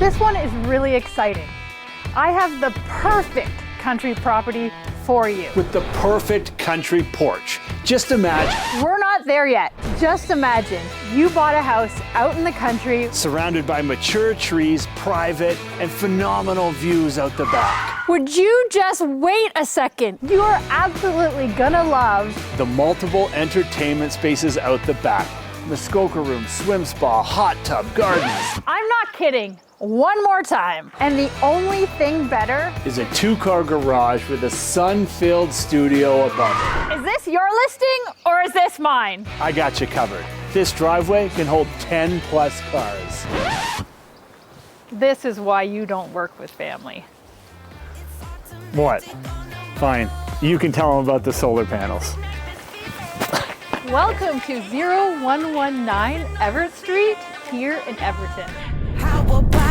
This one is really exciting. I have the perfect country property for you. With the perfect country porch. Just imagine. We're not there yet. Just imagine you bought a house out in the country, Surrounded by mature trees, private, and phenomenal views out the back. Would you just wait a second? You are absolutely gonna love The multiple entertainment spaces out the back. Muskoka room, swim spa, hot tub, gardens. I'm not kidding. One more time. And the only thing better Is a 2-car garage with a sun-filled studio above it. is this your listing or is this mine? I got you covered. This driveway can hold 10 plus cars. This is why you don't work with family. What? Fine. You can tell them about the solar panels. Welcome to 0119 Everett Street here in Everton. How about that?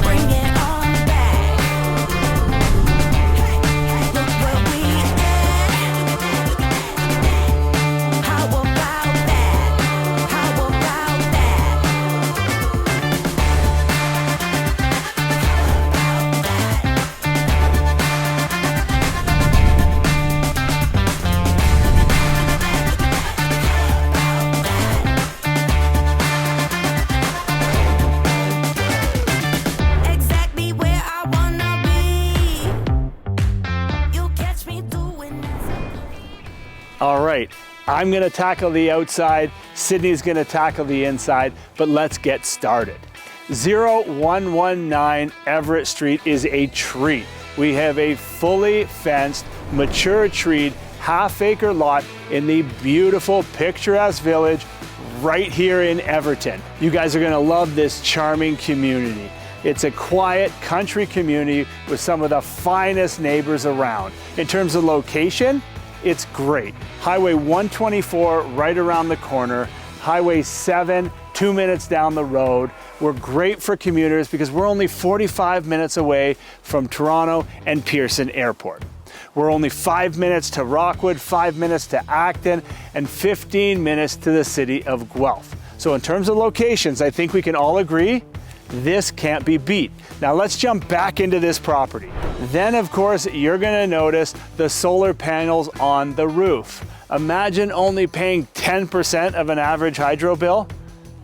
Bring it on back. Hey, look where we at. How about that? How about that? Exactly where I wanna be. You'll catch me doing this. All right, I'm gonna tackle the outside, Sydney's gonna tackle the inside, but let's get started. 0119 Everett Street is a treat. We have a fully fenced, mature treed, half-acre lot in the beautiful, picturesque village right here in Everton. You guys are gonna love this charming community. It's a quiet country community with some of the finest neighbors around. In terms of location, it's great. Highway 124 right around the corner, Highway 7 2 minutes down the road. We're great for commuters because we're only 45 minutes away from Toronto and Pearson Airport. We're only 5 minutes to Rockwood, 5 minutes to Acton, and 15 minutes to the city of Guelph. So in terms of locations, I think we can all agree this can't be beat. Now let's jump back into this property. Then of course, you're gonna notice the solar panels on the roof. Imagine only paying 10% of an average hydro bill.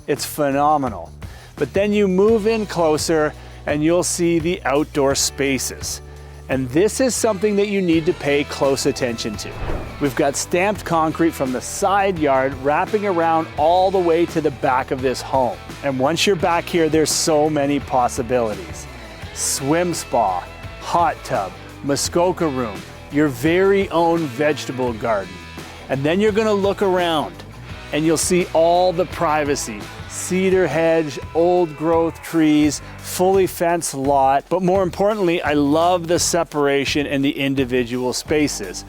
It's phenomenal. But then you move in closer and you'll see the outdoor spaces. And this is something that you need to pay close attention to. We've got stamped concrete from the side yard wrapping around all the way to the back of this home. And once you're back here, there's so many possibilities. Swim spa, hot tub, Muskoka room, your very own vegetable garden. And then you're gonna look around and you'll see all the privacy. Cedar hedge, old growth trees, fully fenced lot. But more importantly, I love the separation and the individual spaces.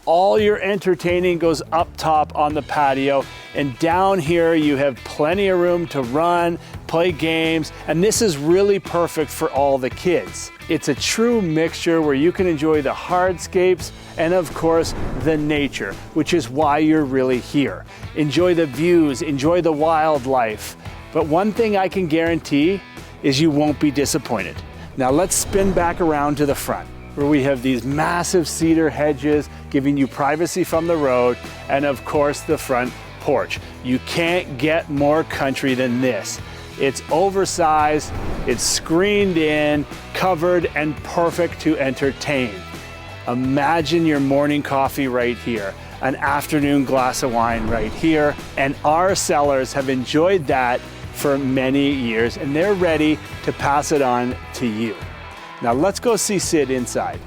All your entertaining goes up top on the patio, and down here you have plenty of room to run, play games, and this is really perfect for all the kids. It's a true mixture where you can enjoy the hardscapes and of course the nature, which is why you're really here. Enjoy the views, enjoy the wildlife. But one thing I can guarantee is you won't be disappointed. Now let's spin back around to the front, where we have these massive cedar hedges giving you privacy from the road, and of course the front porch. You can't get more country than this. It's oversized, it's screened in, covered, and perfect to entertain. Imagine your morning coffee right here, an afternoon glass of wine right here, and our sellers have enjoyed that for many years, and they're ready to pass it on to you. Now let's go see Sid inside.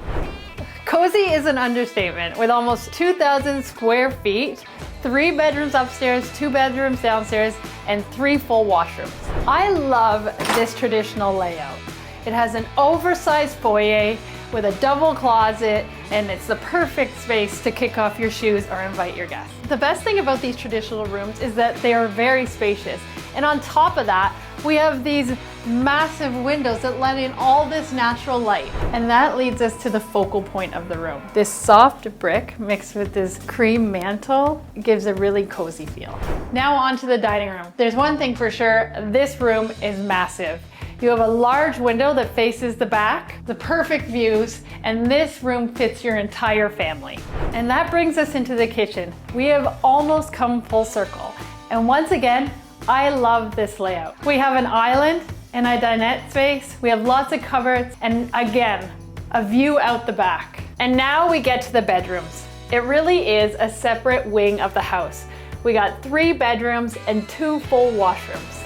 Cozy is an understatement with almost 2,000 square feet, 3 bedrooms upstairs, 2 bedrooms downstairs, and 3 full washrooms. I love this traditional layout. It has an oversized foyer with a double closet, and it's the perfect space to kick off your shoes or invite your guests. The best thing about these traditional rooms is that they are very spacious. And on top of that, we have these massive windows that let in all this natural light. And that leads us to the focal point of the room. This soft brick mixed with this cream mantle gives a really cozy feel. Now on to the dining room. There's one thing for sure, this room is massive. You have a large window that faces the back, the perfect views, and this room fits your entire family. And that brings us into the kitchen. We have almost come full circle. And once again, I love this layout. We have an island and a dinette space. We have lots of cupboards, and again, a view out the back. And now we get to the bedrooms. It really is a separate wing of the house. We got 3 bedrooms and 2 full washrooms.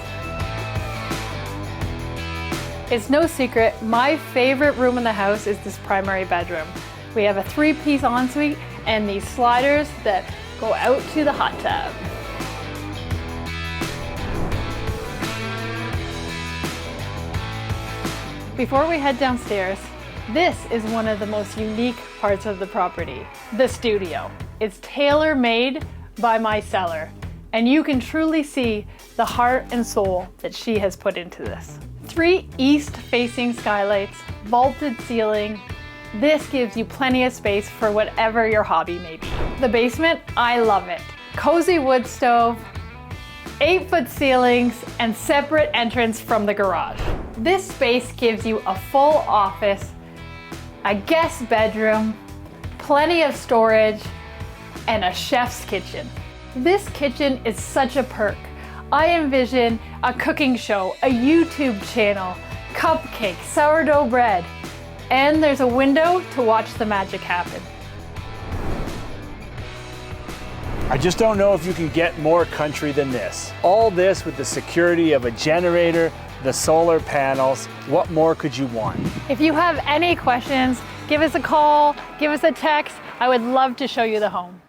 It's no secret, my favorite room in the house is this primary bedroom. We have a 3-piece ensuite and these sliders that go out to the hot tub. Before we head downstairs, this is one of the most unique parts of the property, the studio. It's tailor-made by my seller, and you can truly see the heart and soul that she has put into this. 3 east-facing skylights, vaulted ceiling. This gives you plenty of space for whatever your hobby may be. The basement, I love it. Cozy wood stove, 8-foot ceilings, and separate entrance from the garage. This space gives you a full office, a guest bedroom, plenty of storage, and a chef's kitchen. This kitchen is such a perk. I envision a cooking show, a YouTube channel, cupcakes, sourdough bread, and there's a window to watch the magic happen. I just don't know if you can get more country than this. All this with the security of a generator, the solar panels. What more could you want? If you have any questions, give us a call, give us a text. I would love to show you the home.